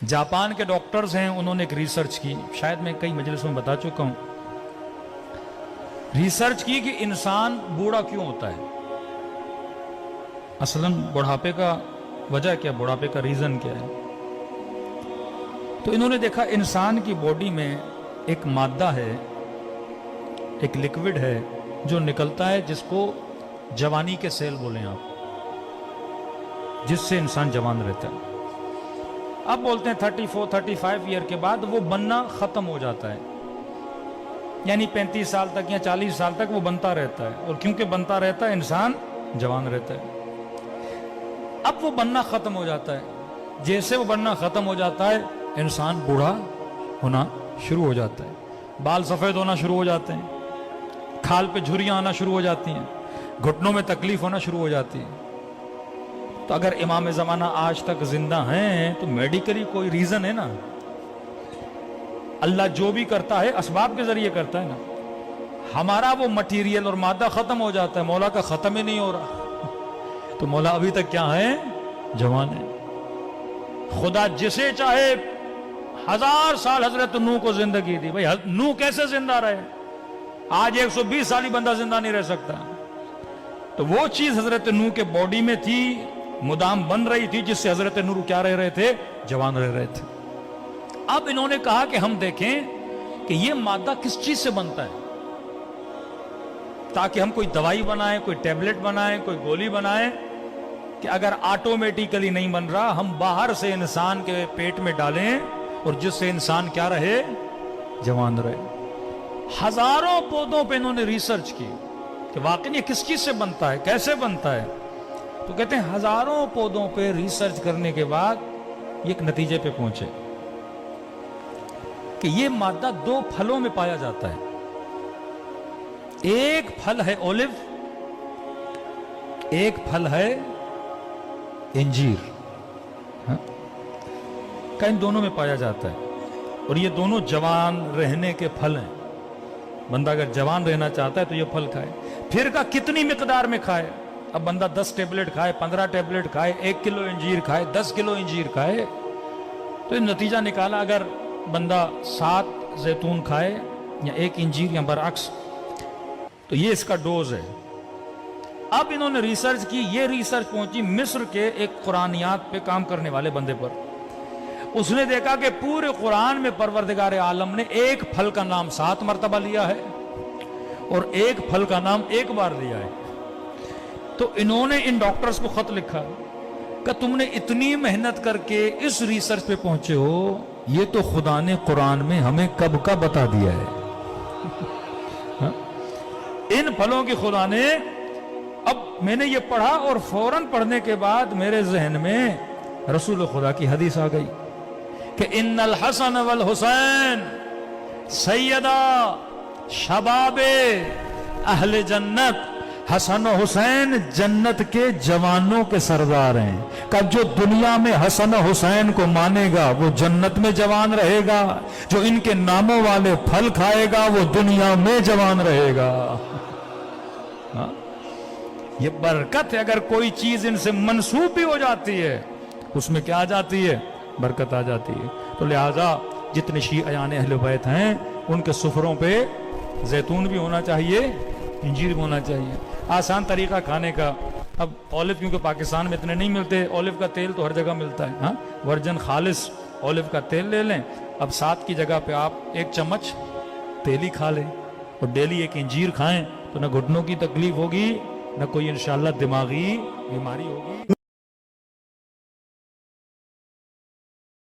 Japan के doctors हैं, उन्होंने एक रिसर्च की, शायद मैं कई मजलिसों में बता चुका हूं। रिसर्च की कि इंसान बूढ़ा क्यों होता है, असलन बुढ़ापे का वजह क्या, बुढ़ापे का रीजन क्या है। तो इन्होंने देखा इंसान की बॉडी में एक मादा है, एक लिक्विड है जो निकलता है, जिसको जवानी के सेल बोलें आप, जिससे इंसान जवान रहता है। अब बोलते हैं 34-35 ईयर के बाद वो बनना खत्म हो जाता है, यानी 35 साल तक या 40 साल तक वो बनता रहता है, और क्योंकि बनता रहता है इंसान जवान रहता है। अब वो बनना खत्म हो जाता है, जैसे वो बनना खत्म हो जाता है इंसान बूढ़ा होना शुरू हो जाता है, बाल सफेद होना शुरू हो जाते हैं, खाल पे झुर्रियां आना शुरू हो जाती हैं, घुटनों में तकलीफ होना शुरू हो जाती है। तो अगर इमाम ज़माना आज तक जिंदा हैं तो मेडिकली कोई रीजन है ना, अल्लाह जो भी करता है असबाब के जरिए करता है ना। हमारा वो मटीरियल और मादा खत्म हो जाता है, मौला का खत्म ही नहीं हो रहा, तो मौला अभी तक क्या है, जवान है। खुदा जिसे चाहे 1000 साल हजरत नूह को जिंदगी दी, भाई नूह कैसे जिंदा रहे, आज 120 साल ही बंदा जिंदा नहीं रह सकता। तो वो चीज हजरत नूह के बॉडी में थी, मुदाम बन रही थी, जिससे हजरत नूह क्या रह रहे थे, जवान रह रहे थे। अब इन्होंने कहा कि हम देखें कि ये मादा किस चीज से बनता है, ताकि हम कोई दवाई बनाएं, कोई टैबलेट बनाएं, कोई गोली बनाएं, कि अगर ऑटोमेटिकली नहीं बन रहा, हम बाहर से इंसान के पेट में डालें और जिससे इंसान क्या रहे, जवान रहे। हजारों पौधों पे इन्होंने रिसर्च की कि वाकई ये किस चीज से बनता है, कैसे बनता है। तो कहते हैं हजारों पौधों पे रिसर्च करने के बाद ये एक नतीजे पे पहुंचे कि ये मादा 2 फलों में पाया जाता है। एक फल है ओलिव, एक फल है इंजीर, हाँ? का इन दोनों में पाया जाता है, और ये दोनों जवान रहने के फल हैं। बंदा अगर जवान रहना चाहता है तो ये फल खाए। फिर का कितनी मिकदार में खाए, अब बंदा 10 टेबलेट खाए, 15 टेबलेट खाए, 1 किलो इंजीर खाए, 10 किलो इंजीर खाए, तो नतीजा निकाला अगर बंदा 7 जैतून खाए या 1 इंजीर या बरअक्स, तो ये इसका डोज है। अब इन्होंने रिसर्च की, ये रिसर्च पहुंची मिस्र के एक कुरानियात पे काम करने वाले बंदे पर। उसने देखा कि पूरे कुरान में परवरदिगार आलम ने एक फल का नाम 7 मरतबा लिया है और एक फल का नाम 1 बार लिया है। तो इन्होंने इन डॉक्टर्स को खत लिखा कि तुमने इतनी मेहनत करके इस रिसर्च पे पहुंचे हो, ये तो खुदा ने कुरान में हमें कब का बता दिया है। हाँ? इन फलों की खुदा ने, अब मैंने ये पढ़ा और फौरन पढ़ने के बाद मेरे जहन में रसूल खुदा की हदीस आ गई कि इन्नल हसन वल हुसैन सैयदा शबाबे अहले जन्नत, हसन और हुसैन जन्नत के जवानों के सरदार हैं। कब जो दुनिया में हसन और हुसैन को मानेगा वो जन्नत में जवान रहेगा, जो इनके नामों वाले फल खाएगा वो दुनिया में जवान रहेगा। हाँ? ये बरकत है, अगर कोई चीज इनसे मंसूब भी हो जाती है उसमें क्या आ जाती है, बरकत आ जाती है। तो लिहाजा जितने शियायान अहले बैत हैं उनके सुफरों पे जैतून भी होना चाहिए, इंजीर भी होना चाहिए। आसान तरीका खाने का, अब ऑलिव क्योंकि पाकिस्तान में इतने नहीं मिलते, ऑलिव का तेल तो हर जगह मिलता है, हाँ, वर्जन खालिस ऑलिव का तेल ले लें। अब 7 की जगह पे आप 1 चम्मच तेल ही खा लें और डेली 1 इंजीर खाएं, तो ना घुटनों की तकलीफ होगी, ना कोई इंशाल्लाह दिमागी बीमारी होगी।